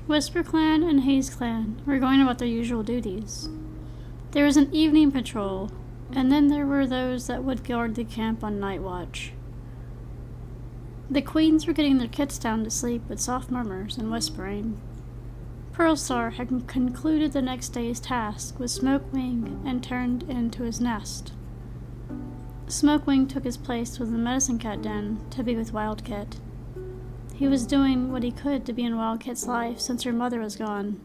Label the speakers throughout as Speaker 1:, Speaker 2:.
Speaker 1: Whisperclan and HazeClan were going about their usual duties. There was an evening patrol, and then there were those that would guard the camp on night watch. The queens were getting their kits down to sleep with soft murmurs and whispering. Pearlstar had concluded the next day's task with Smokewing and turned into his nest. Smokewing took his place with the medicine cat den to be with Wildkit. He was doing what he could to be in Wildkit's life since her mother was gone.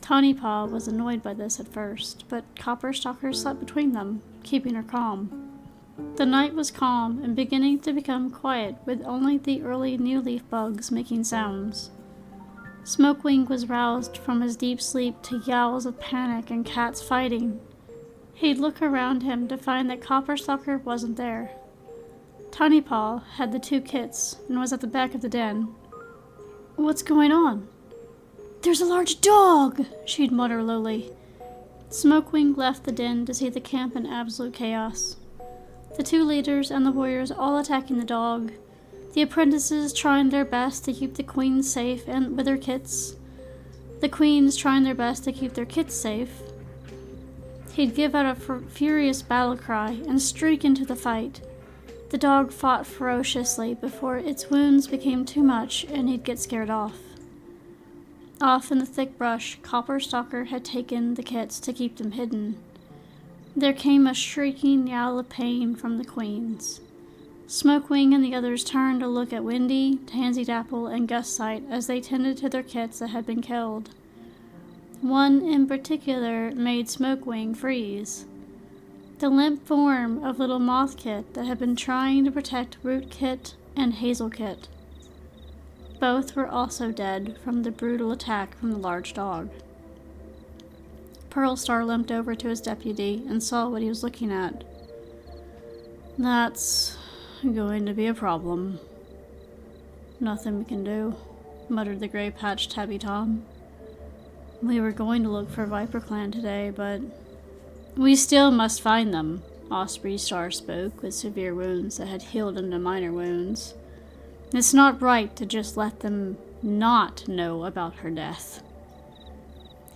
Speaker 1: Tawnypaw was annoyed by this at first, but Copperstalker slept between them, keeping her calm. The night was calm and beginning to become quiet, with only the early new leaf bugs making sounds. Smokewing was roused from his deep sleep to yowls of panic and cats fighting. He'd look around him to find that Copperstalker wasn't there. Tawnypaw had the two kits and was at the back of the den. "What's going on?" "There's a large dog," she'd mutter lowly. Smokewing left the den to see the camp in absolute chaos. The two leaders and the warriors all attacking the dog. The apprentices trying their best to keep the queens safe and with their kits. The queens trying their best to keep their kits safe. He'd give out a furious battle cry and streak into the fight. The dog fought ferociously before its wounds became too much and he'd get scared off. Off in the thick brush, Copperstalker had taken the kits to keep them hidden. There came a shrieking yowl of pain from the queens. Smokewing and the others turned to look at Windy, Tansy-Dapple, and Gustsight as they tended to their kits that had been killed. One in particular made Smokewing freeze. The limp form of little Mothkit that had been trying to protect Rootkit and Hazelkit. Both were also dead from the brutal attack from the large dog. Pearlstar limped over to his deputy and saw what he was looking at. "That's going to be a problem." "Nothing we can do," muttered the gray-patched Tabby Tom. "We were going to look for Viperclan today, but we still must find them." Osprey Star spoke with severe wounds that had healed into minor wounds. "It's not right to just let them not know about her death."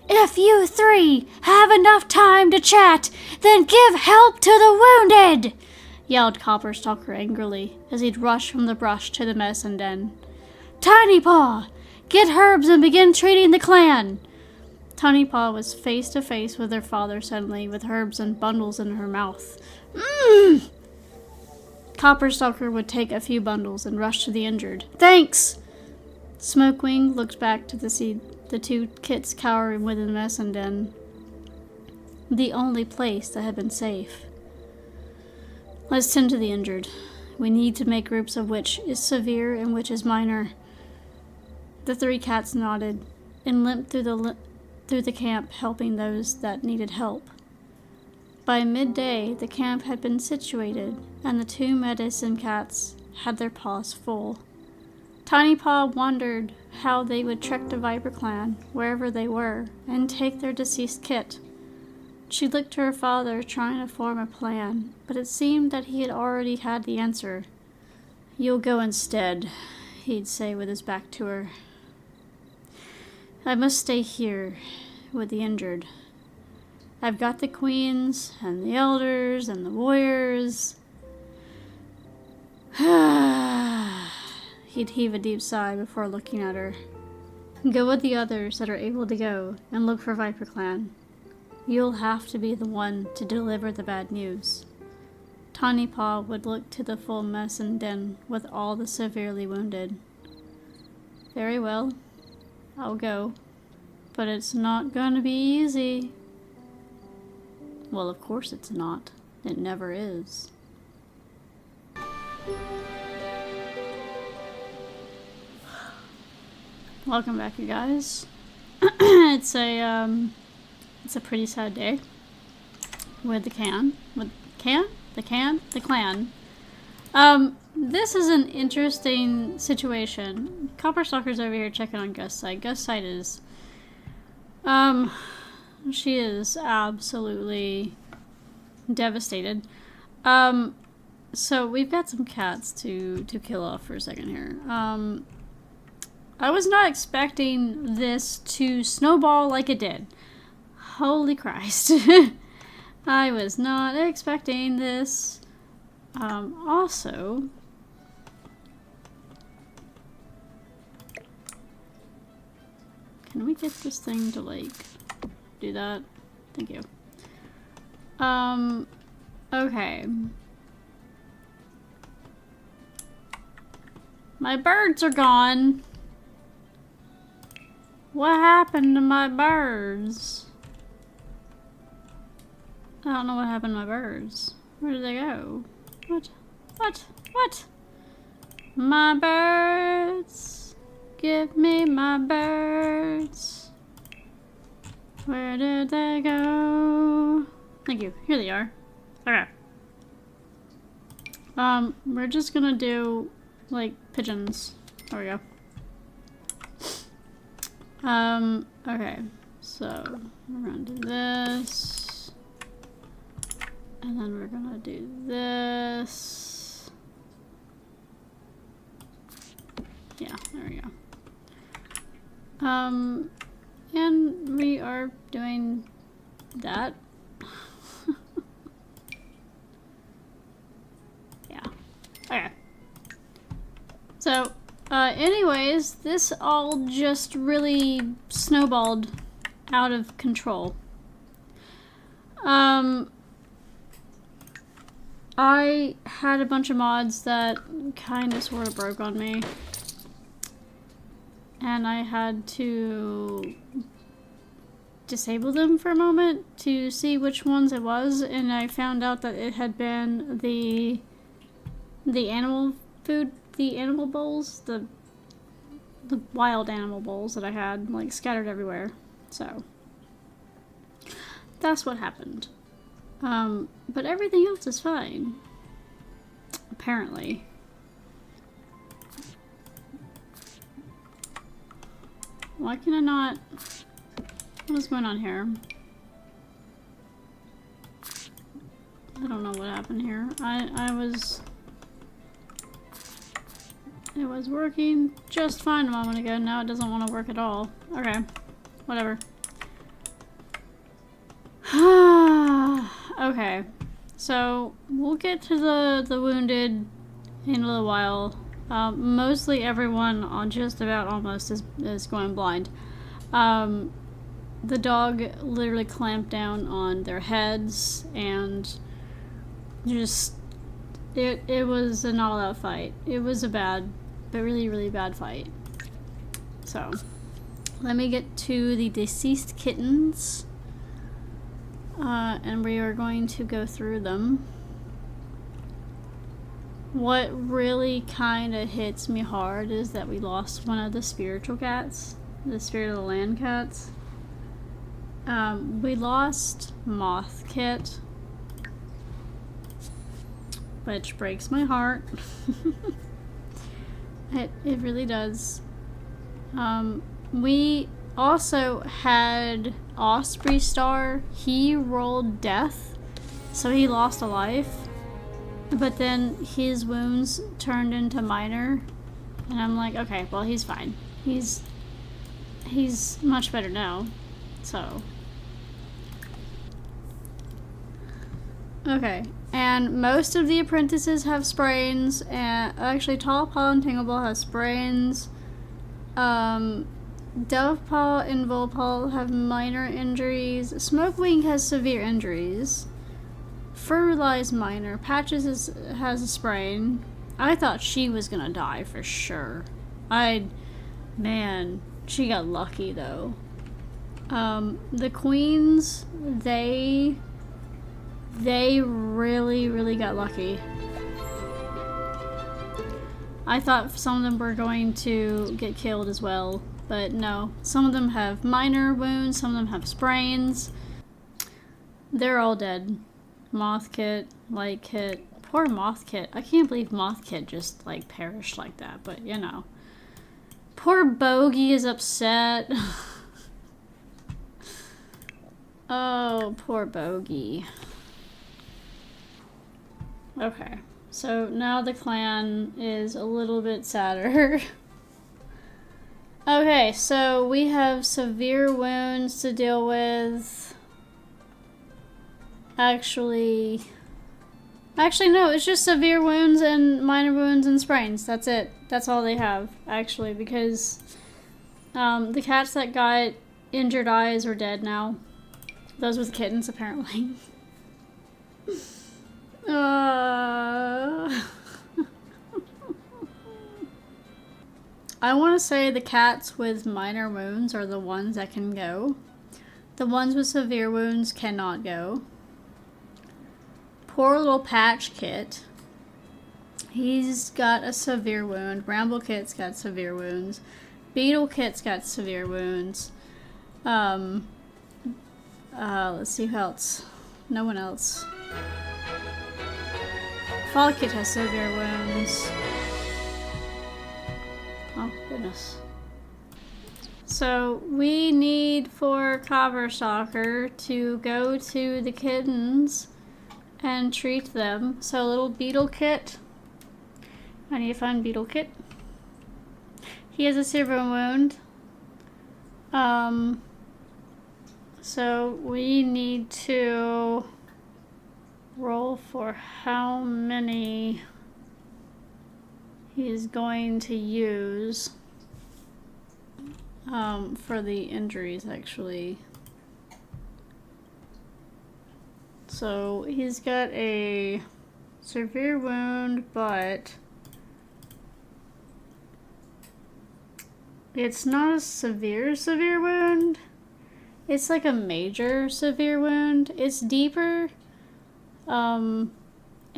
Speaker 1: "If you three have enough time to chat, then give help to the wounded!" yelled Copperstalker angrily as he'd rush from the brush to the medicine den. "Tinypaw, get herbs and begin treating the clan!" Tinypaw was face to face with her father suddenly, with herbs and bundles in her mouth. "Mmm!" Copperstalker would take a few bundles and rush to the injured. "Thanks!" Smokewing looked back to see the two kits cowering within the medicine den. The only place that had been safe. "Let's tend to the injured. We need to make groups of which is severe and which is minor." The three cats nodded and limped through the camp, helping those that needed help. By midday, the camp had been situated, and the two medicine cats had their paws full. Tinypaw wondered how they would trek to Viperclan, wherever they were, and take their deceased kit. She looked to her father, trying to form a plan, but it seemed that he had already had the answer. "You'll go instead," he'd say with his back to her. "I must stay here with the injured. I've got the queens, and the elders, and the warriors." He'd heave a deep sigh before looking at her. "Go with the others that are able to go, and look for Viperclan. You'll have to be the one to deliver the bad news." Tinypaw would look to the full medicine den with all the severely wounded. "Very well, I'll go. But it's not gonna be easy." "Well, of course it's not. It never is." Welcome back, you guys. It's a pretty sad day with the clan. This is an interesting situation. Copperstalker's over here checking on Gustsight. Gustsight is, she is absolutely devastated. So we've got some cats to kill off for a second here. I was not expecting this to snowball like it did. Holy Christ. I was not expecting this. Also, can we get this thing to, like, do that? Thank you. Okay. My birds are gone. What happened to my birds? I don't know what happened to my birds. Where did they go? What? What? What? My birds. Give me my birds. Where did they go? Thank you. Here they are. Okay. We're just gonna do, like, pigeons. There we go. Okay. So, we're gonna do this. And then we're gonna do this. Yeah, there we go. And we are doing that. Yeah. Okay. So, anyways, this all just really snowballed out of control. I had a bunch of mods that kind of sort of broke on me. And I had to disable them for a moment to see which ones it was, and I found out that it had been the animal food, the animal bowls, the wild animal bowls that I had, like, scattered everywhere. So that's what happened. But everything else is fine. Apparently. Why can I not... What is going on here? I don't know what happened here. It was working just fine a moment ago. Now it doesn't want to work at all. Okay. Whatever. Okay. So, we'll get to the wounded in a little while. Mostly everyone on just about almost is going blind. The dog literally clamped down on their heads and just it was an all-out fight. It was a bad, but really, really bad fight. So, let me get to the deceased kittens. And we are going to go through them. What really kind of hits me hard is that we lost one of the spiritual cats, the spirit of the land cats. We lost Moth Kit, which breaks my heart. It really does. We also had Osprey Star. He rolled death, so he lost a life. But then his wounds turned into minor, and I'm like, okay, well, he's fine. He's much better now, so. Okay, and most of the apprentices have sprains, and actually Tall Paw and Tanglepaw have sprains. Dovepaw and Volpaw have minor injuries. Smokewing has severe injuries. Furli's minor. Patches has a sprain. I thought she was gonna die for sure. Man, she got lucky though. The queens, they really, really got lucky. I thought some of them were going to get killed as well, but no. Some of them have minor wounds, some of them have sprains. They're all dead. Moth Kit, Light Kit. Poor Moth Kit. I can't believe Moth Kit just, like, perished like that, but you know. Poor Bogey is upset. Oh, poor Bogey. Okay, so now the clan is a little bit sadder. Okay, so we have severe wounds to deal with. Actually, no, it's just severe wounds and minor wounds and sprains. That's it. That's all they have, actually, because the cats that got injured eyes are dead now. Those with kittens, apparently. I want to say the cats with minor wounds are the ones that can go. The ones with severe wounds cannot go. Poor little Patch Kit. He's got a severe wound. Bramble Kit's got severe wounds. Beetle Kit's got severe wounds. Let's see who else. No one else. Fall Kit has severe wounds. Oh, goodness. So, we need for Coverstalker to go to the kittens and treat them. So, little Beetle Kit. I need to find Beetle Kit. He has a severe wound. So, we need to roll for how many he's going to use for the injuries, actually. So he's got a severe wound, but it's not a severe wound. It's like a major severe wound. It's deeper.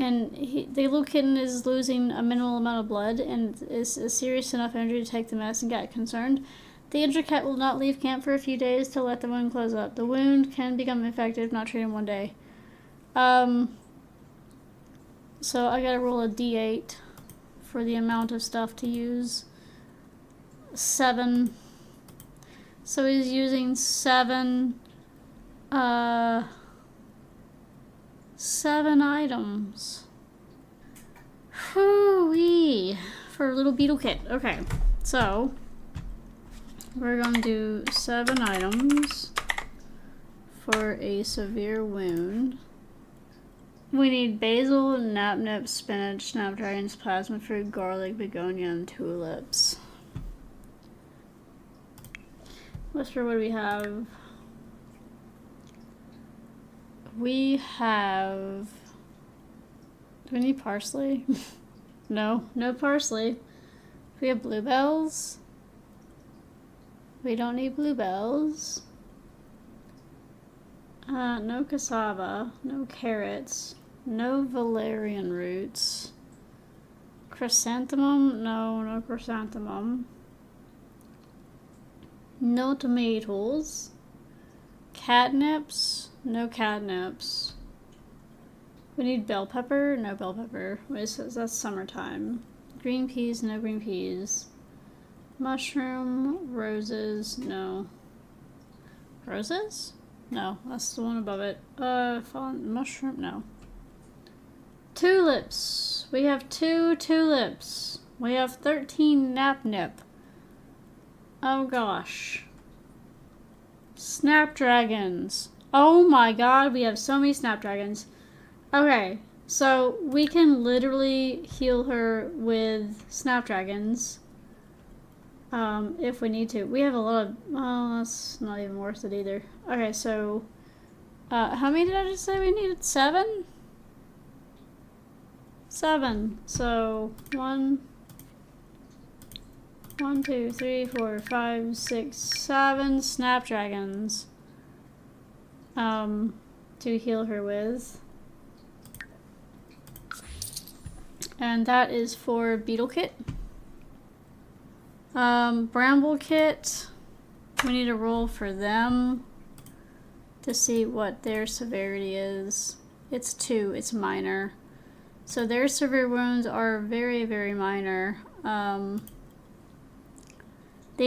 Speaker 1: And the little kitten is losing a minimal amount of blood and is a serious enough injury to take the medicine and get concerned. The injured cat will not leave camp for a few days to let the wound close up. The wound can become infected if not treated in one day. So I gotta roll a d8 for the amount of stuff to use. 7. So he's using 7 items. Whoo-wee. For a little Beetle Kit. Okay, so we're going to do 7 items for a severe wound. We need basil, nap, spinach, snapdragons, plasma fruit, garlic, begonia, and tulips. Whisper, what do we have? We have... Do we need parsley? No parsley. We have bluebells. We don't need bluebells. No cassava. No carrots. No valerian roots. Chrysanthemum? No chrysanthemum. No tomatoes. Catnips? No catnips. We need bell pepper? No bell pepper. That's summertime. Green peas? No green peas. Mushroom? Roses? No. Roses? No, that's the one above it. Mushroom? No. Tulips! We have 2 tulips. We have 13 nap. Oh gosh. Snapdragons. Oh my god, we have so many snapdragons. Okay, so we can literally heal her with snapdragons. If we need to. We have a lot of... Oh, that's not even worth it either. Okay, so... how many did I just say we needed? 7? 7. So, 1, 2, 3, 4, 5, 6, 7 snapdragons. To heal her with. And that is for Beetle Kit. Bramble Kit, we need to roll for them to see what their severity is. It's 2, it's minor. So their severe wounds are very, very minor. The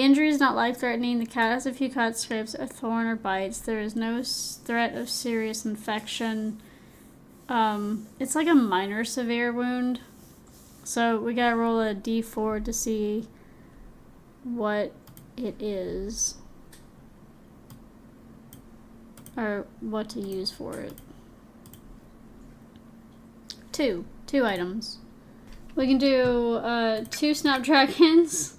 Speaker 1: injury is not life-threatening. The cat has a few cut scrapes, a thorn, or bites. There is no threat of serious infection. It's like a minor severe wound. So we gotta roll a d4 to see what it is. Or what to use for it. Two items. We can do 2 snapdragons.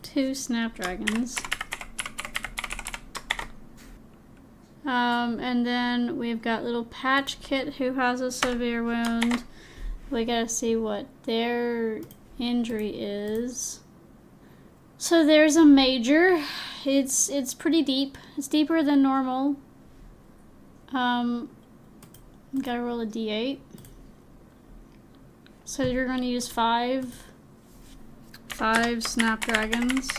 Speaker 1: Two snapdragons. And then we've got little Patch Kit who has a severe wound. We gotta see what their injury is. So there's a major. It's pretty deep. It's deeper than normal. Gotta roll a d8. So you're gonna use 5 snapdragons.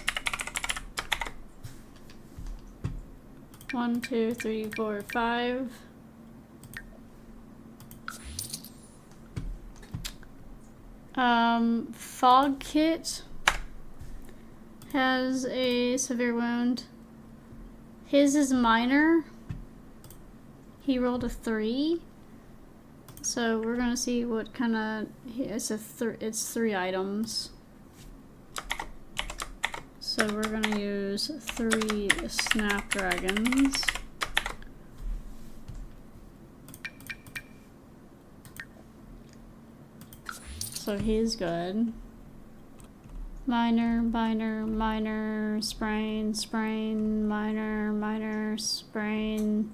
Speaker 1: 1, 2, 3, 4, 5. Fog Kit has a severe wound. His is minor. He rolled a 3. So we're gonna see what kind of. It's 3 items. So we're gonna use 3 snapdragons. So he's good. Minor, sprain, minor, sprain.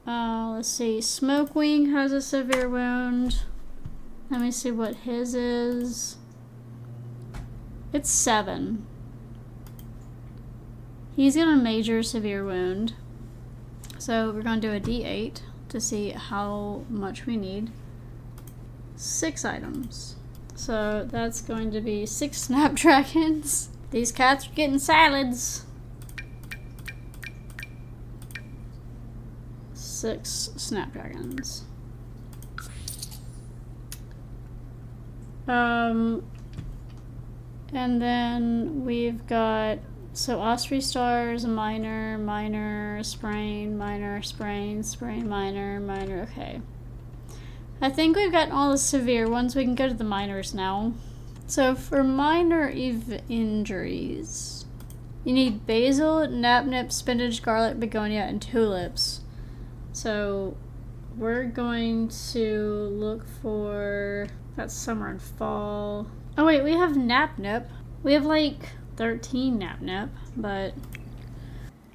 Speaker 1: Let's see. Smokewing has a severe wound. Let me see what his is. It's 7. He's got a major severe wound. So we're going to do a d8 to see how much we need. 6 items. So that's going to be 6 snapdragons. These cats are getting salads. 6 snapdragons. And then we've got, so Osprey Stars, minor, sprain, minor, okay. I think we've gotten all the severe ones. We can go to the minors now. So for minor injuries, you need basil, napnip, spinach, garlic, begonia, and tulips. So we're going to look for, that's summer and fall. Oh wait, we have napnip. We have like 13 napnip, but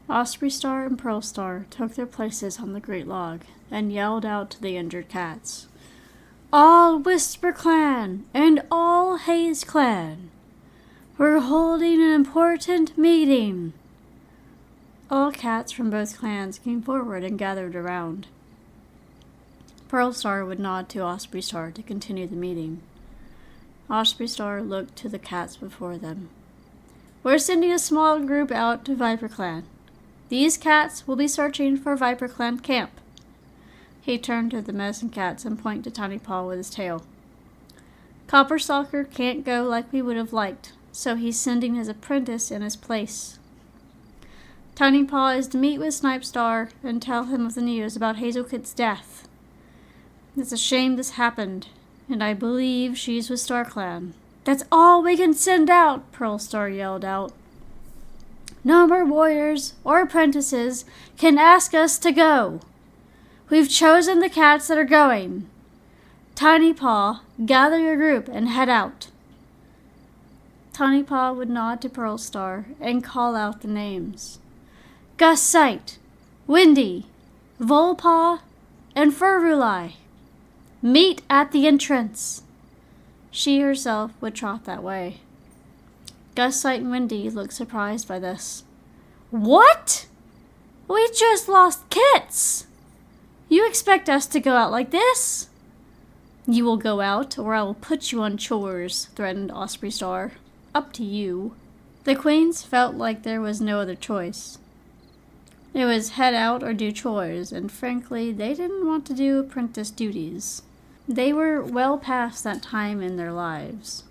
Speaker 1: Osprey Star and Pearl Star took their places on the great log and yelled out to the injured cats. All Viperclan and all Haze Clan, we're holding an important meeting. All cats from both clans came forward and gathered around. Pearl Star would nod to Osprey Star to continue the meeting. Osprey Star looked to the cats before them. We're sending a small group out to Viperclan. These cats will be searching for Viperclan camp. He turned to the medicine cats and pointed to Tiny Paw with his tail. Copperstalker can't go like we would have liked, so he's sending his apprentice in his place. Tiny Paw is to meet with Snipestar and tell him of the news about Hazelkit's death. It's a shame this happened, and I believe she's with StarClan. That's all we can send out, Pearl Star yelled out. No more warriors or apprentices can ask us to go. We've chosen the cats that are going. Tiny Paw, gather your group and head out. Tiny Paw would nod to Pearl Star and call out the names. Gus Sight, Windy, Volpaw, and Furruli. Meet at the entrance. She herself would trot that way. Gus Sight and Windy looked surprised by this. What? We just lost Kits! You expect us to go out like this? You will go out, or I will put you on chores, threatened Osprey Star. Up to you. The queens felt like there was no other choice. It was head out or do chores, and frankly, they didn't want to do apprentice duties. They were well past that time in their lives.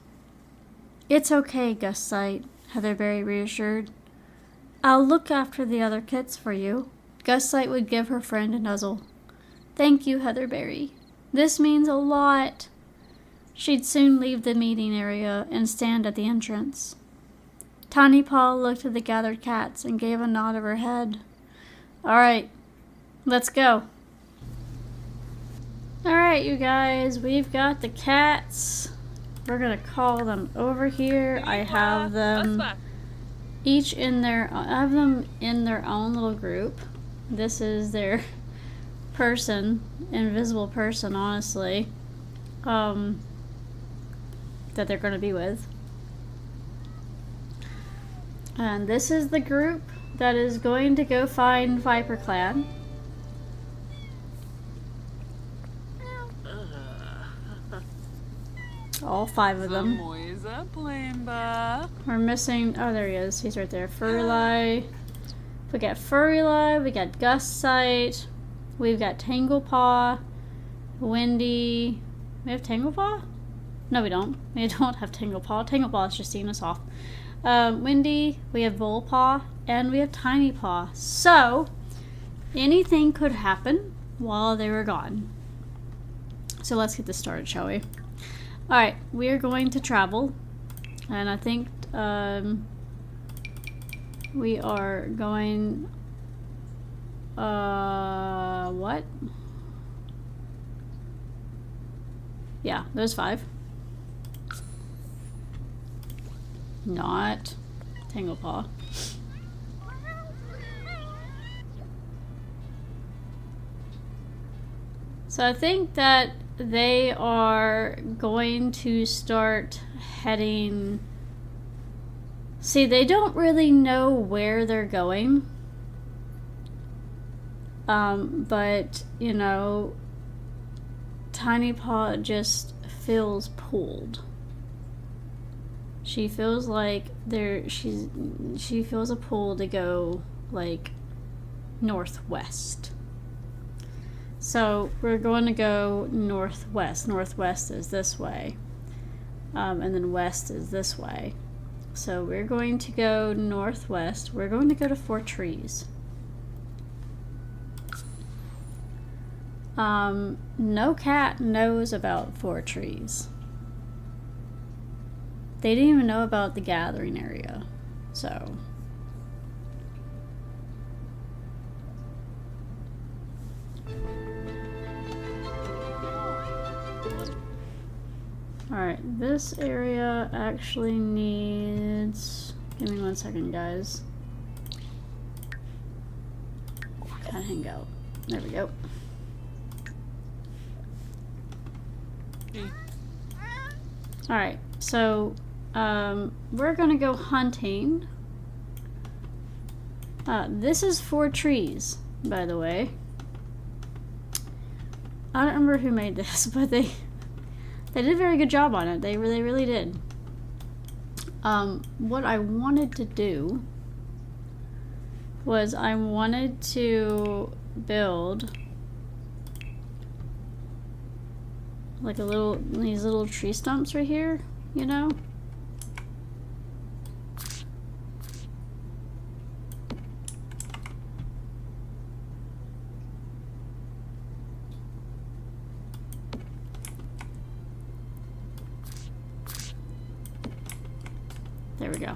Speaker 1: It's okay, Gus Sight, Heatherberry reassured. I'll look after the other kits for you. Gus Sight would give her friend a nuzzle. Thank you, Heatherberry. This means a lot. She'd soon leave the meeting area and stand at the entrance. Tiny Paw looked at the gathered cats and gave a nod of her head. All right, let's go. All right, you guys, we've got the cats. We're gonna call them over here. I have them each in their, I have them in their own little group. This is their person, invisible person, honestly, that they're gonna be with. And this is the group that is going to go find Viperclan. All 5 of them. We're missing, oh there he is, he's right there. Furry. We got Furry, we got Gustsight, we've got Tanglepaw, Windy. We have Tanglepaw? No we don't. We don't have Tanglepaw. Tanglepaw is just seeing us off. Windy, we have Bullpaw, and we have Tiny Paw. So, anything could happen while they were gone. So let's get this started, shall we? Alright, we are going to travel, and I think we are going, what? Yeah, there's 5. Not Tanglepaw. So I think that they are going to start heading. See, they don't really know where they're going. But, you know, Tiny Paw just feels pulled. She feels like she feels a pull to go like northwest. So we're going to go northwest. Northwest is this way. And then west is this way. So we're going to go northwest. We're going to go to 4 trees. No cat knows about 4 trees. They didn't even know about the gathering area, so. Alright, this area actually needs, give me 1 second guys. Gotta hang out. There we go. Alright, so we're gonna go hunting. This is 4 trees, by the way. I don't remember who made this, but they did a very good job on it. They really did. What I wanted to do was I wanted to build like these little tree stumps right here, you know? There we go.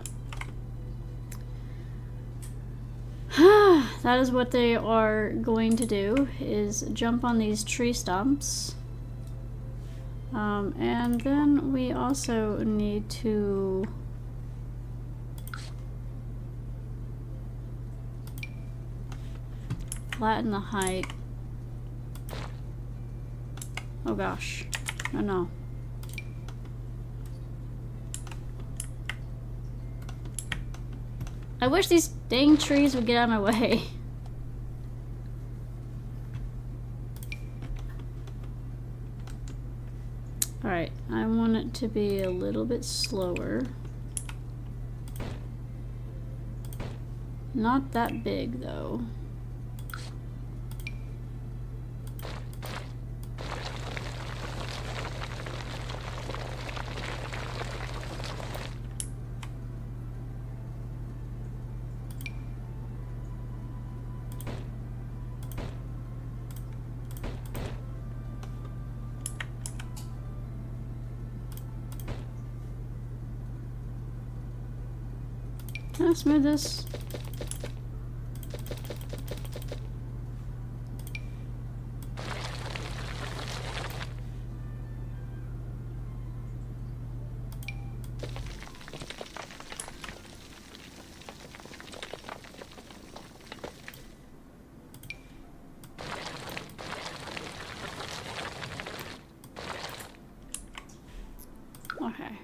Speaker 1: That is what they are going to do, is jump on these tree stumps. And then we also need to flatten the height. Oh gosh. Oh no. I wish these dang trees would get out of my way. Alright, I want it to be a little bit slower. Not that big though. Can I smooth this? Okay.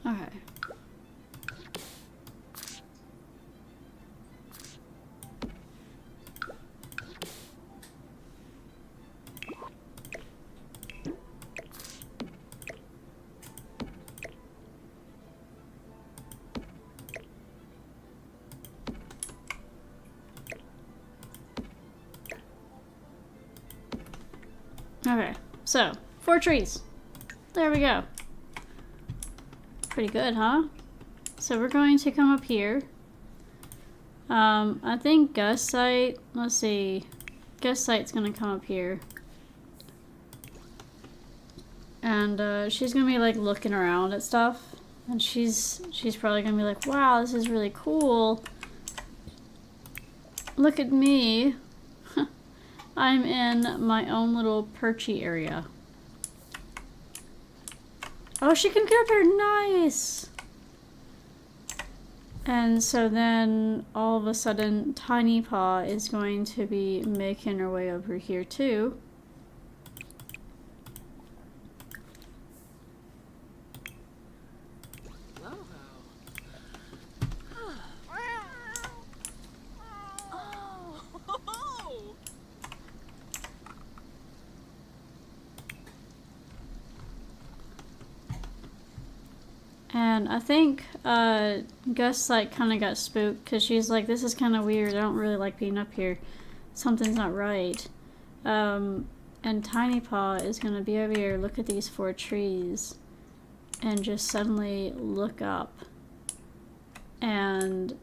Speaker 1: Okay. Okay, so 4 trees. There we go. Pretty good, huh? So we're going to come up here. I think Gust Site, let's see. Gust Site's gonna come up here. And she's gonna be like looking around at stuff. And she's probably gonna be like, wow, this is really cool. Look at me. I'm in my own little perchy area. Oh, she can get up here, nice! And so then, all of a sudden, Tiny Paw is going to be making her way over here too. And I think Gus like kind of got spooked because she's like, this is kind of weird. I don't really like being up here. Something's not right. And Tiny Paw is going to be over here, look at these 4 trees, and just suddenly look up. And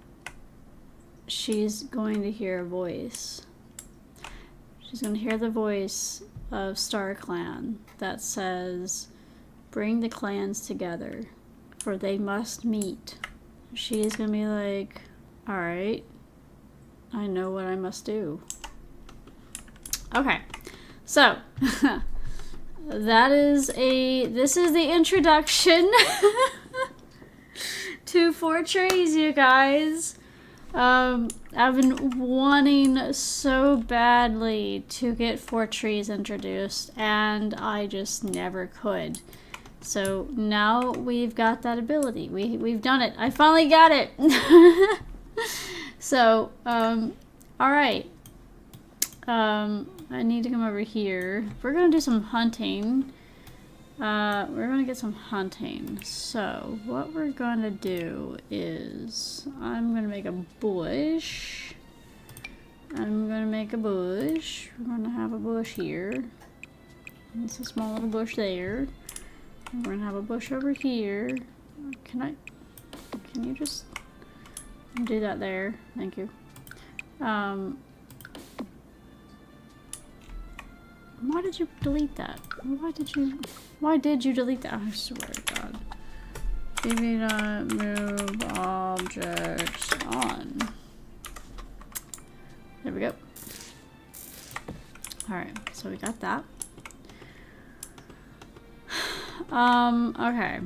Speaker 1: she's going to hear a voice. She's going to hear the voice of StarClan that says, bring the clans together, for they must meet. She is gonna be like, alright, I know what I must do. Okay, so this is the introduction to 4 trees, you guys. I've been wanting so badly to get 4 trees introduced, and I just never could. So now we've got that ability. We've done it. I finally got it. So, alright. I need to come over here. We're gonna do some hunting. We're gonna get some hunting. So, what we're gonna do is, I'm gonna make a bush. I'm gonna make a bush. We're gonna have a bush here. It's a small little bush there. We're gonna have a bush over here. Can you just do that there? Thank you. Why did you delete that? Why did you delete that? I swear to God. Maybe not move objects on. There we go. Alright, so we got that. Okay.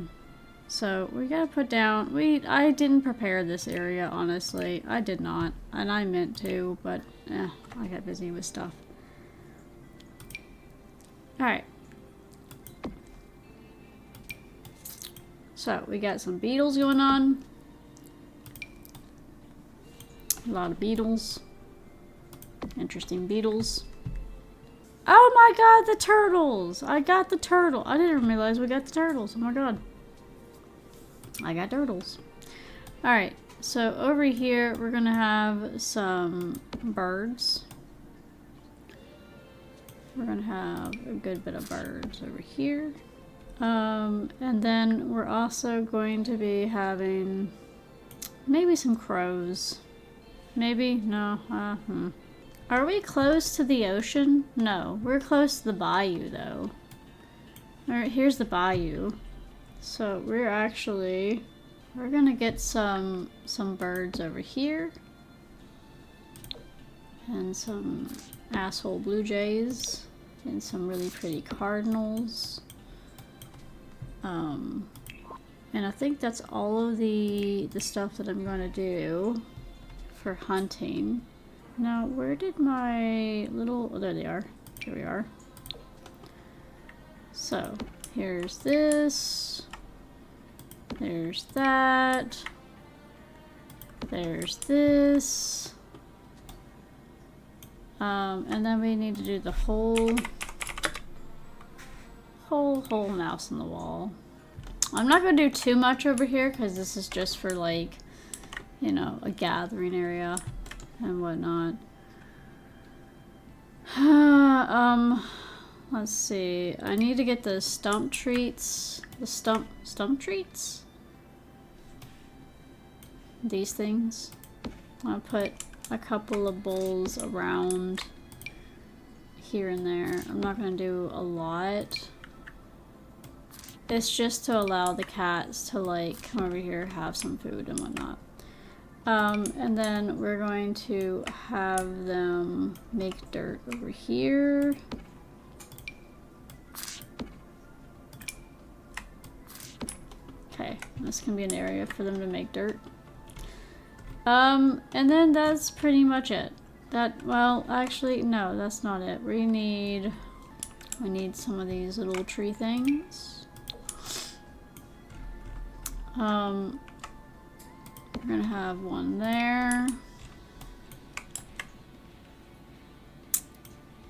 Speaker 1: So we gotta put down, I didn't prepare this area, honestly. I did not. And I meant to, but I got busy with stuff. Alright. So we got some beetles going on. A lot of beetles. Interesting beetles. Oh my god, the turtles! I got the turtle. I didn't realize we got the turtles. Oh my god. I got turtles. Alright, so over here we're gonna have some birds. We're gonna have a good bit of birds over here. And then we're also going to be having maybe some crows. Maybe? No. Are we close to the ocean? No, we're close to the bayou though. Alright, here's the bayou. So we're gonna get some birds over here. And some asshole blue jays. And some really pretty cardinals. And I think that's all of the stuff that I'm gonna do for hunting. Now, where did my little... Oh, there they are. Here we are. So, here's this. There's that. There's this. And then we need to do the whole mouse on the wall. I'm not going to do too much over here because this is just for, like, you know, a gathering area and whatnot. Let's see. I need to get the stump treats. The stump treats? These things. I'll put a couple of bowls around here and there. I'm not going to do a lot. It's just to allow the cats to, like, come over here, have some food and whatnot. And then we're going to have them make dirt over here. Okay, this can be an area for them to make dirt. And then that's pretty much it. Well, actually, no, that's not it. We need some of these little tree things. We're gonna have one there.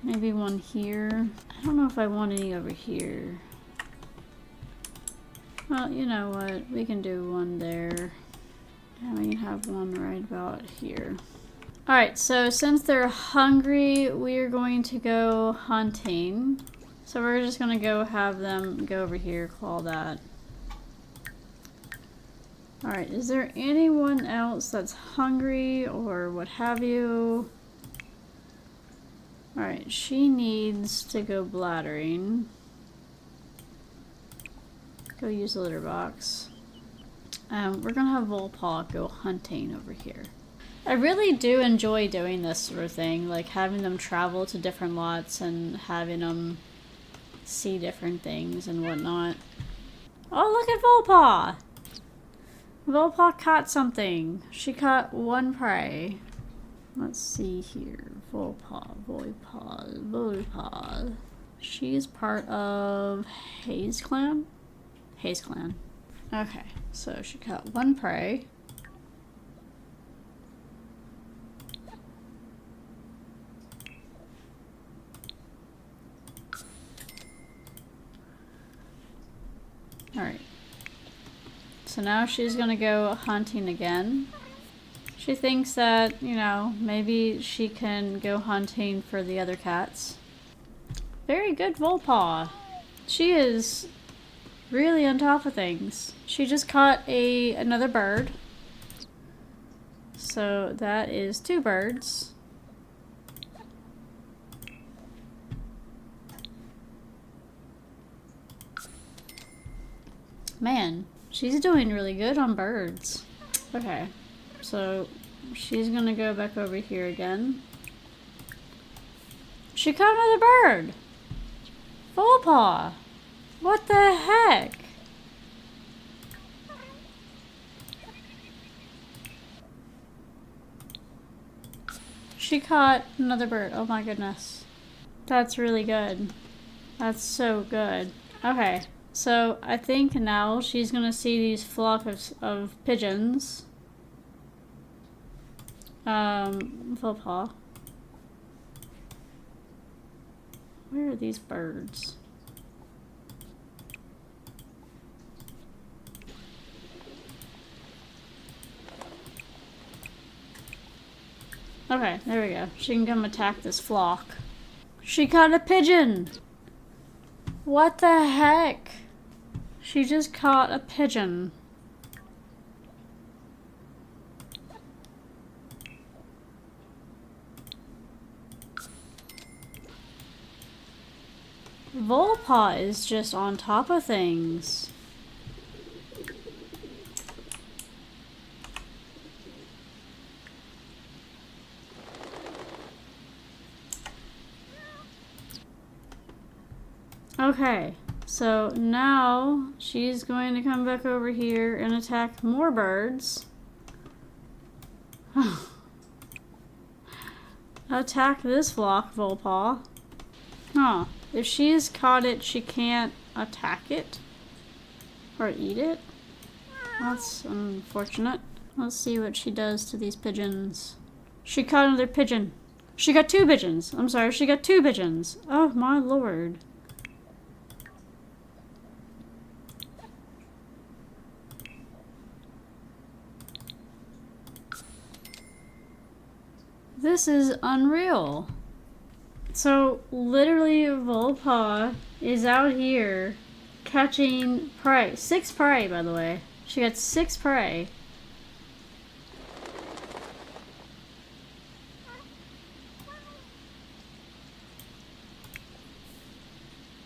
Speaker 1: Maybe one here. I don't know if I want any over here. Well, you know what? We can do one there. And we can have one right about here. Alright, so since they're hungry, we are going to go hunting. So we're just gonna go have them go over here, claw that. Alright, is there anyone else that's hungry or what have you? Alright, she needs to go bladdering. Go use the litter box. We're gonna have Volpaw go hunting over here. I really do enjoy doing this sort of thing, like having them travel to different lots and having them see different things and whatnot. Oh, look at Volpaw! Volpaw caught something. She caught one prey. Let's see here. Volpaw. She's part of Viperclan? Viperclan. Okay, so she caught one prey. Alright. So now she's gonna go hunting again. She thinks that, you know, maybe she can go hunting for the other cats. Very good, Volpaw. She is really on top of things. She just caught another bird. So that is 2 birds. Man, she's doing really good on birds. Okay, so she's gonna go back over here again. She caught another bird! Volpaw! What the heck? She caught another bird. Oh my goodness. That's really good. That's so good. Okay. So, I think now she's gonna see these flock of pigeons. Volpaw. Where are these birds? Okay, there we go. She can come attack this flock. She caught a pigeon! What the heck? She just caught a pigeon. Volpaw is just on top of things. Okay, so now she's going to come back over here and attack more birds. Attack this flock, Volpaw. Huh. If she's caught it, she can't attack it? Or eat it? That's unfortunate. Let's see what she does to these pigeons. She caught another pigeon. She got 2 pigeons. I'm sorry, she got 2 pigeons. Oh my lord. This is unreal. So, literally, Volpaw is out here catching prey. 6 prey, by the way. She got 6 prey.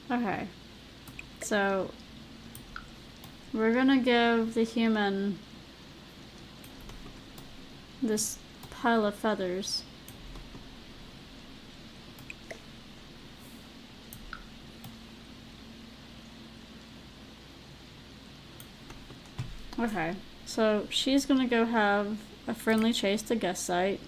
Speaker 1: Okay. So, we're gonna give the human this pile of feathers. Okay, so she's gonna go have a friendly chase to guest site.